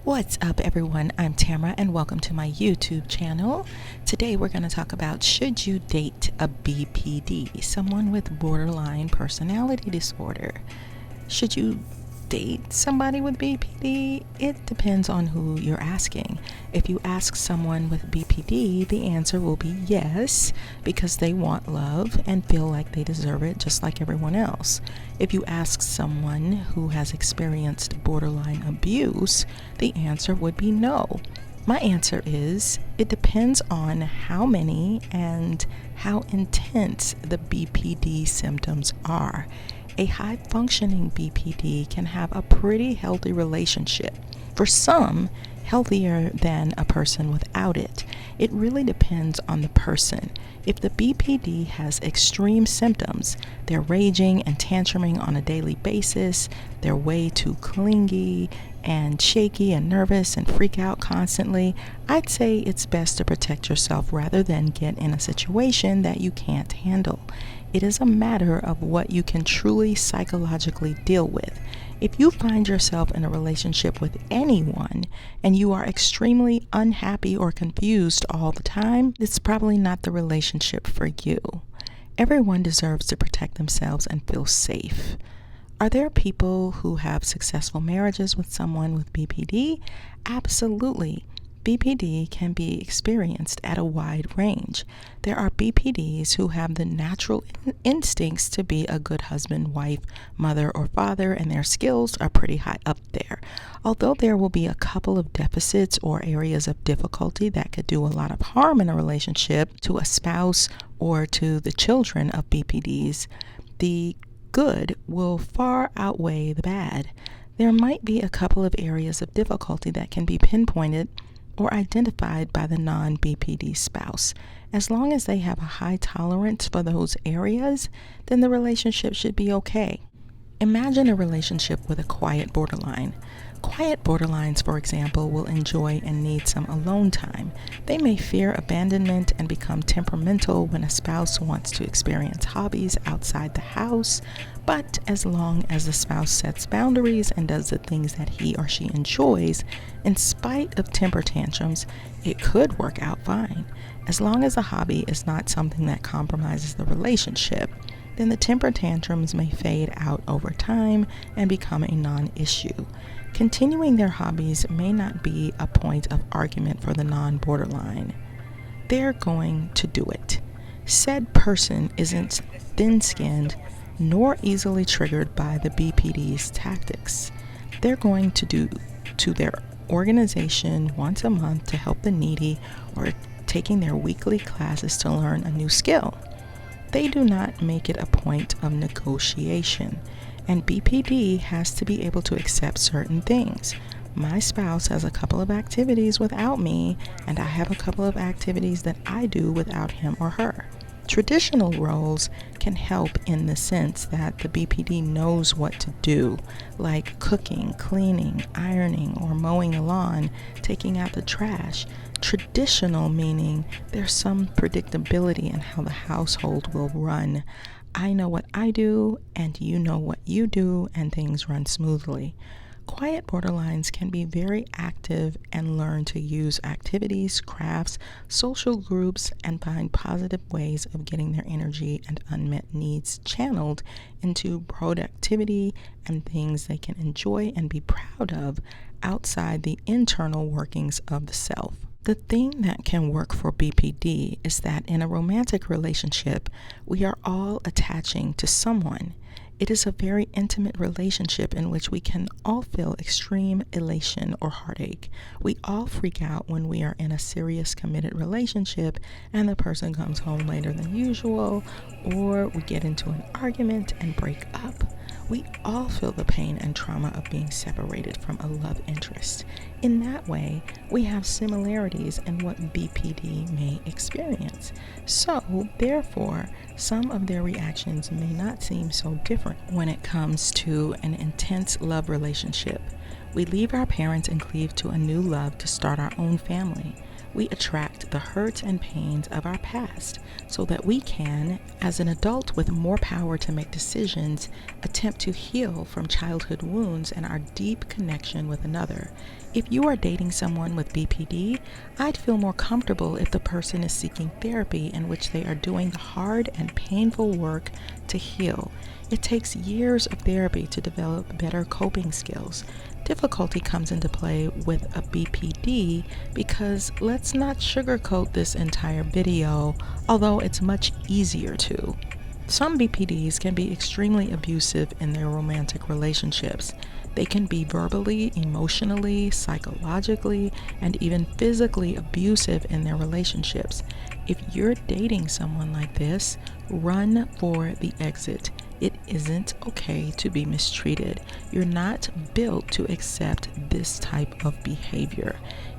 What's up, everyone? I'm Tamara and welcome to my YouTube channel. Today we're going to talk about, should you date a BPD, someone with borderline personality disorder? Should you date somebody with BPD? It depends on who you're asking. If you ask someone with BPD, the answer will be yes, because they want love and feel like they deserve it just like everyone else. If you ask someone who has experienced borderline abuse, the answer would be no. My answer is, it depends on how many and how intense the BPD symptoms are. A high-functioning BPD can have a pretty healthy relationship. For some, healthier than a person without it. It really depends on the person. If the BPD has extreme symptoms, they're raging and tantruming on a daily basis, they're way too clingy and shaky and nervous and freak out constantly, I'd say it's best to protect yourself rather than get in a situation that you can't handle. It is a matter of what you can truly psychologically deal with. If you find yourself in a relationship with anyone and you are extremely unhappy or confused all the time, it's probably not the relationship for you. Everyone deserves to protect themselves and feel safe. Are there people who have successful marriages with someone with BPD? Absolutely. BPD can be experienced at a wide range. There are BPDs who have the natural instincts to be a good husband, wife, mother, or father, and their skills are pretty high up there. Although there will be a couple of deficits or areas of difficulty that could do a lot of harm in a relationship to a spouse or to the children of BPDs, the good will far outweigh the bad. There might be a couple of areas of difficulty that can be pinpointed or identified by the non-BPD spouse. As long as they have a high tolerance for those areas, then the relationship should be okay. Imagine a relationship with a quiet borderline. Quiet borderlines, for example, will enjoy and need some alone time. They may fear abandonment and become temperamental when a spouse wants to experience hobbies outside the house, but as long as the spouse sets boundaries and does the things that he or she enjoys, in spite of temper tantrums, it could work out fine. As long as the hobby is not something that compromises the relationship, then the temper tantrums may fade out over time and become a non-issue. Continuing their hobbies may not be a point of argument for the non-borderline. They're going to do it. Said person isn't thin-skinned nor easily triggered by the BPD's tactics. They're going to do to their organization once a month to help the needy, or taking their weekly classes to learn a new skill. They do not make it a point of negotiation, and BPD has to be able to accept certain things. My spouse has a couple of activities without me, and I have a couple of activities that I do without him or her. Traditional roles can help in the sense that the BPD knows what to do, like cooking, cleaning, ironing, or mowing the lawn, taking out the trash. Traditional meaning there's some predictability in how the household will run. I know what I do, and you know what you do, and things run smoothly. Quiet borderlines can be very active and learn to use activities, crafts, social groups, and find positive ways of getting their energy and unmet needs channeled into productivity and things they can enjoy and be proud of outside the internal workings of the self. The thing that can work for BPD is that in a romantic relationship, we are all attaching to someone. It is a very intimate relationship in which we can all feel extreme elation or heartache. We all freak out when we are in a serious committed relationship and the person comes home later than usual, or we get into an argument and break up. We all feel the pain and trauma of being separated from a love interest. In that way, we have similarities in what BPD may experience. So, therefore, some of their reactions may not seem so different when it comes to an intense love relationship. We leave our parents and cleave to a new love to start our own family. we attract the hurts and pains of our past so that we can, as an adult with more power to make decisions, attempt to heal from childhood wounds and our deep connection with another. If you are dating someone with BPD, I'd feel more comfortable if the person is seeking therapy in which they are doing the hard and painful work to heal. It takes years of therapy to develop better coping skills. Difficulty comes into play with a BPD because let's not sugarcoat this entire video, although it's much easier to. Some BPDs can be extremely abusive in their romantic relationships. They can be verbally, emotionally, psychologically, and even physically abusive in their relationships. If you're dating someone like this, run for the exit. It isn't okay to be mistreated. You're not built to accept this type of behavior.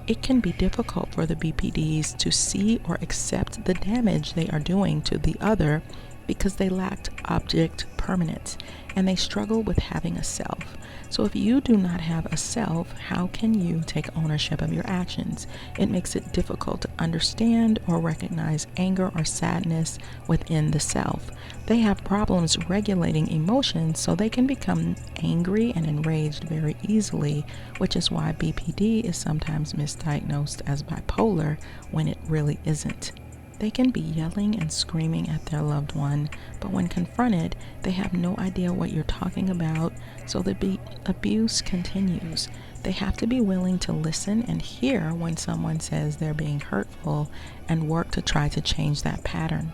It can be difficult for the BPDs to see or accept the damage they are doing to the other because they lacked object permanence and they struggle with having a self. So if you do not have a self, how can you take ownership of your actions? It makes it difficult to understand or recognize anger or sadness within the self. They have problems regulating emotions, so they can become angry and enraged very easily, which is why BPD is sometimes misdiagnosed as bipolar when it really isn't. They can be yelling and screaming at their loved one, but when confronted, they have no idea what you're talking about, so the abuse continues. They have to be willing to listen and hear when someone says they're being hurtful and work to try to change that pattern.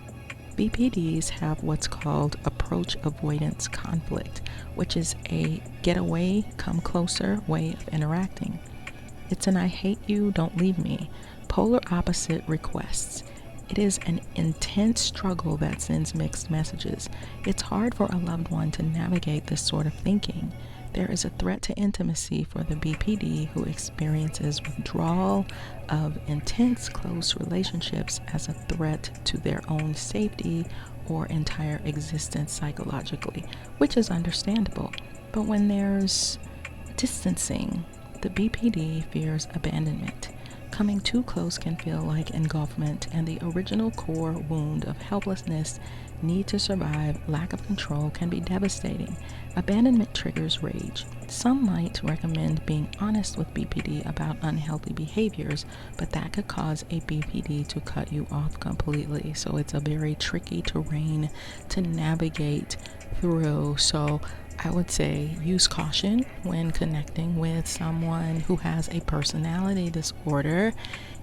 BPDs have what's called approach avoidance conflict, which is a get away, come closer way of interacting. It's an I hate you, don't leave me, polar opposite requests. It is an intense struggle that sends mixed messages. It's hard for a loved one to navigate this sort of thinking. There is a threat to intimacy for the BPD who experiences withdrawal of intense close relationships as a threat to their own safety or entire existence psychologically, which is understandable. But when there's distancing, the BPD fears abandonment. Coming too close can feel like engulfment, and the original core wound of helplessness, need to survive, lack of control can be devastating. Abandonment triggers rage. Some might recommend being honest with BPD about unhealthy behaviors, but that could cause a BPD to cut you off completely. So it's a very tricky terrain to navigate through. So I would say use caution when connecting with someone who has a personality disorder.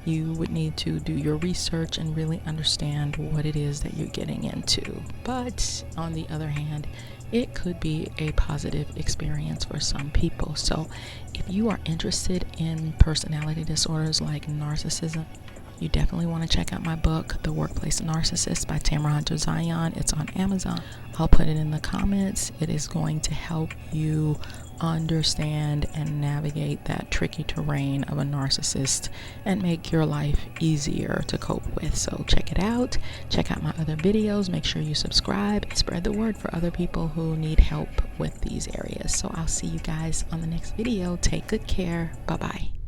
You would need to do your research and really understand what it is that you're getting into. But on the other hand, it could be a positive experience for some people. So if you are interested in personality disorders like narcissism, you definitely want to check out my book, The Workplace NaRCISSiST by Tamara and Zyon. It's on Amazon. I'll put it in the comments. It is going to help you understand and navigate that tricky terrain of a narcissist and make your life easier to cope with. So check it out. Check out my other videos. Make sure you subscribe. Spread the word for other people who need help with these areas. So I'll see you guys on the next video. Take good care. Bye-bye.